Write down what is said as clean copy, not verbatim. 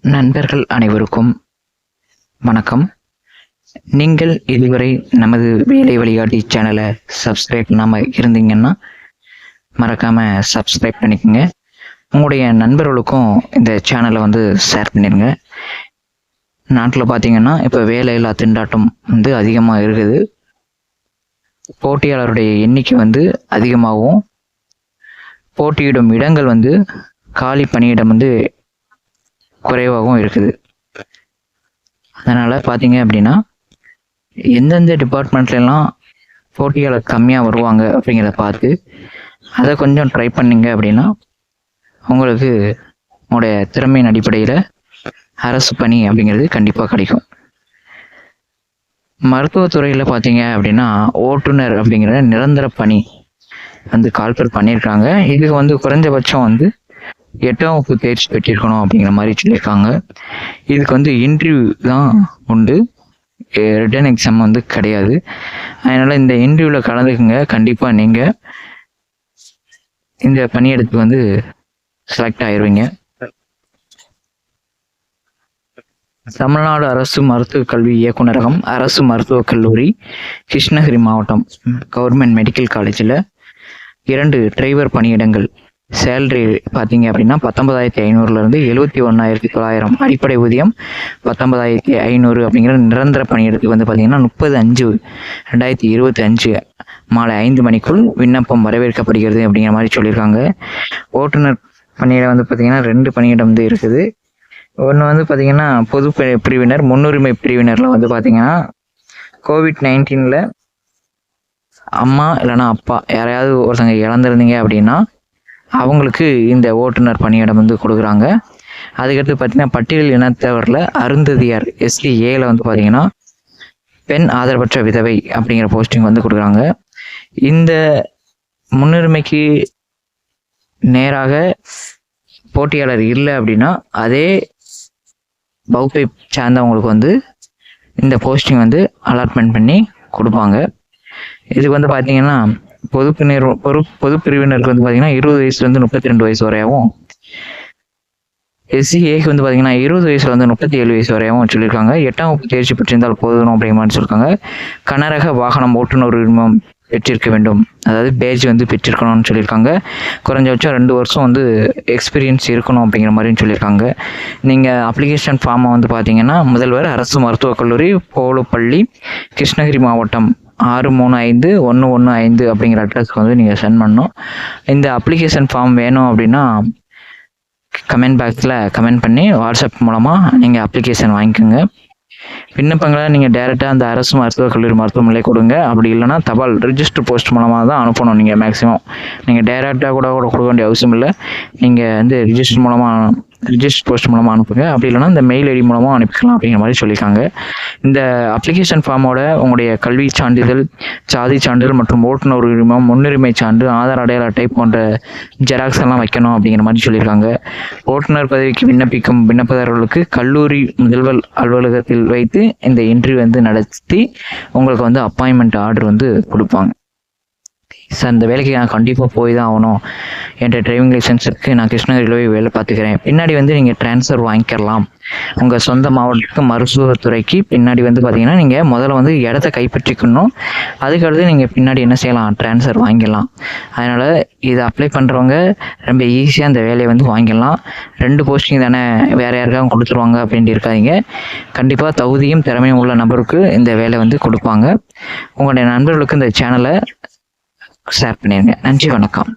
நண்பர்கள் அனைவருக்கும் வணக்கம். நீங்கள் இதுவரை நமது வேலை வழிகாட்டி சேனலை சப்ஸ்கிரைப் பண்ணாமல் இருந்தீங்கன்னா மறக்காம சப்ஸ்கிரைப் பண்ணிக்கோங்க. உங்களுடைய நண்பர்களுக்கும் இந்த சேனலை ஷேர் பண்ணிடுங்க. நாட்டில் பார்த்தீங்கன்னா இப்போ வேலையில்லா திண்டாட்டம் அதிகமாக இருக்குது. போட்டியாளருடைய எண்ணிக்கை அதிகமாகவும் போட்டியிடும் இடங்கள் காலி பணியிடம் குறைவாகவும் இருக்குது. அதனால் பார்த்தீங்க அப்படின்னா எந்தெந்த டிபார்ட்மெண்ட்லாம் போட்டியாளர் கம்மியாக வருவாங்க அப்படிங்கிறத பார்த்து அதை கொஞ்சம் ட்ரை பண்ணிங்க அப்படின்னா உங்களுக்கு உங்களுடைய திறமையின் அடிப்படையில் அரசு பணி அப்படிங்கிறது கண்டிப்பாக கிடைக்கும். மருத்துவத்துறையில் பார்த்தீங்க அப்படின்னா ஓட்டுநர் அப்படிங்கிற நிரந்தர பணி கால்பர் பண்ணியிருக்காங்க. இதுக்கு குறைஞ்சபட்சம் 8ஆம் வகுப்பு தேர்ச்சி பெற்றிருக்கணும் அப்படிங்கிற மாதிரி சொல்லியிருக்காங்க. இதுக்கு இன்டர்வியூ தான் உண்டு, ரிட்டன் எக்ஸாம் கிடையாது. அதனால் இந்த இன்டர்வியூவில் கலந்துக்குங்க. கண்டிப்பாக நீங்கள் இந்த பணியிடத்துக்கு செலக்ட் ஆயிடுவீங்க. தமிழ்நாடு அரசு மருத்துவக் கல்வி இயக்குநரகம் அரசு மருத்துவக் கல்லூரி கிருஷ்ணகிரி மாவட்டம் கவர்மெண்ட் மெடிக்கல் காலேஜில் 2 டிரைவர் பணியிடங்கள். சேலரி பார்த்தீங்க அப்படின்னா 19,500 71,900 அடிப்படை ஊதியம் 19,500 அப்படிங்கிற நிரந்தர பணியிடத்துக்கு பார்த்தீங்கன்னா 30/5/2025 மாலை 5 மணிக்குள் விண்ணப்பம் வரவேற்கப்படுகிறது அப்படிங்கிற மாதிரி சொல்லியிருக்காங்க. ஓட்டுநர் பணியிடம் பார்த்தீங்கன்னா 2 பணியிடம் இருக்குது. ஒன்று பார்த்தீங்கன்னா பொது பிரிவினர் முன்னுரிமை பிரிவினரில் பார்த்தீங்கன்னா COVID-19 அம்மா இல்லைன்னா அப்பா யாரையாவது ஒருத்தங்க இழந்திருந்தீங்க அப்படின்னா அவங்களுக்கு இந்த ஓட்டுநர் பணியிடம் கொடுக்குறாங்க. அதுக்கடுத்து பார்த்தீங்கன்னா பட்டியல் இனத்தவரில் அருந்ததியார் SDAல பார்த்தீங்கன்னா பெண் ஆதரவற்ற விதவை அப்படிங்கிற போஸ்டிங் கொடுக்குறாங்க. இந்த முன்னுரிமைக்கு நேராக போட்டியாளர் இல்லை அப்படின்னா அதே வகுப்பை சார்ந்தவங்களுக்கு இந்த போஸ்டிங் அலாட்மெண்ட் பண்ணி கொடுப்பாங்க. இதுக்கு பார்த்தீங்கன்னா பொது பிரிவினருக்கு பார்த்தீங்கன்னா 20 வயசுலேருந்து 32 வயசு வரையாகவும், SCAக்கு பார்த்தீங்கன்னா 20 வயசுலேருந்து 37 வயசு வரையாகவும் சொல்லியிருக்காங்க. 8ஆம் வகுப்பு தேர்ச்சி பெற்றிருந்தால் போதும் அப்படிங்கிற மாதிரி சொல்லியிருக்காங்க. கனரக வாகனம் ஓட்டுநர் உரிமம் பெற்றிருக்க வேண்டும், அதாவது பேஜ் பெற்றிருக்கணும்னு சொல்லியிருக்காங்க. குறைஞ்சபட்சம் 2 வருஷம் எக்ஸ்பீரியன்ஸ் இருக்கணும் அப்படிங்கிற மாதிரியும் சொல்லியிருக்காங்க. நீங்கள் அப்ளிகேஷன் ஃபார்மை பார்த்தீங்கன்னா முதல்வர் அரசு மருத்துவக் கல்லூரி போலுப்பள்ளி கிருஷ்ணகிரி மாவட்டம் 635-115 அப்படிங்கிற அட்ரஸ்க்கு நீங்கள் சென்ட் பண்ணணும். இந்த அப்ளிகேஷன் ஃபார்ம் வேணும் அப்படின்னா கமெண்ட் பாக்ஸில் கமெண்ட் பண்ணி வாட்ஸ்அப் மூலமாக நீங்கள் அப்ளிகேஷன் வாங்கிக்கோங்க. விண்ணப்பங்களை நீங்கள் டேரெக்டாக அந்த அரசு மருத்துவக் கல்லூரி மருத்துவமனையிலே கொடுங்க. அப்படி இல்லைனா தபால் ரிஜிஸ்டர் போஸ்ட் மூலமாக தான் அனுப்பணும். நீங்கள் மேக்ஸிமம் நீங்கள் டேரெக்டாக கூட கொடுக்க வேண்டிய அவசியம் இல்லை. நீங்கள் ரிஜிஸ்டர் போஸ்ட் மூலமாக அனுப்புங்க. அப்படி இல்லைனா இந்த மெயில் ஐடி மூலமாக அனுப்பிக்கலாம் அப்படிங்கிற மாதிரி சொல்லியிருக்காங்க. இந்த அப்ளிகேஷன் ஃபார்மோட உங்களுடைய கல்வி சான்றிதழ், சாதி சான்றிதழ் மற்றும் ஓட்டுநர் உரிமம், முன்னுரிமை சான்று, ஆதார் அடையாள அட்டை போன்ற ஜெராக்ஸ் எல்லாம் வைக்கணும் அப்படிங்கிற மாதிரி சொல்லியிருக்காங்க. ஓட்டுநர் பதவிக்கு விண்ணப்பிக்கும் விண்ணப்பதாரர்களுக்கு கல்லூரி முதல்வர் அலுவலகத்தில் வைத்து இந்த இன்டர்வியூ நடத்தி உங்களுக்கு அப்பாயின்மெண்ட் ஆர்டர் கொடுப்பாங்க. சார் இந்த வேலைக்கு நான் கண்டிப்பாக போய் தான் ஆகணும், என்கிட்ட டிரைவிங் லைசன்ஸ் இருக்குது, நான் கிருஷ்ணகிரியில் போய் வேலை பார்த்துக்கிறேன், பின்னாடி நீங்கள் ட்ரான்ஸ்ஃபர் வாங்கிக்கலாம். உங்கள் சொந்த மாவட்டத்துக்கு மருத்துவத்துறைக்கு பின்னாடி பார்த்தீங்கன்னா நீங்கள் முதல்ல இடத்த கைப்பற்றிக்கணும். அதுக்கடுத்து நீங்கள் பின்னாடி என்ன செய்யலாம், ட்ரான்ஸ்ஃபர் வாங்கிடலாம். அதனால் இதை அப்ளை பண்ணுறவங்க ரொம்ப ஈஸியாக இந்த வேலையை வாங்கிடலாம். 2 போஸ்டிங் தானே, வேறு யாருக்காவது கொடுத்துருவாங்க அப்படின்ட்டு இருக்காதிங்க. கண்டிப்பாக தகுதியும் திறமையும் உள்ள நபருக்கு இந்த வேலை கொடுப்பாங்க. உங்களுடைய நண்பர்களுக்கு இந்த சேனலை ஷேர் பண்ணிடுங்க. நன்றி, வணக்கம்.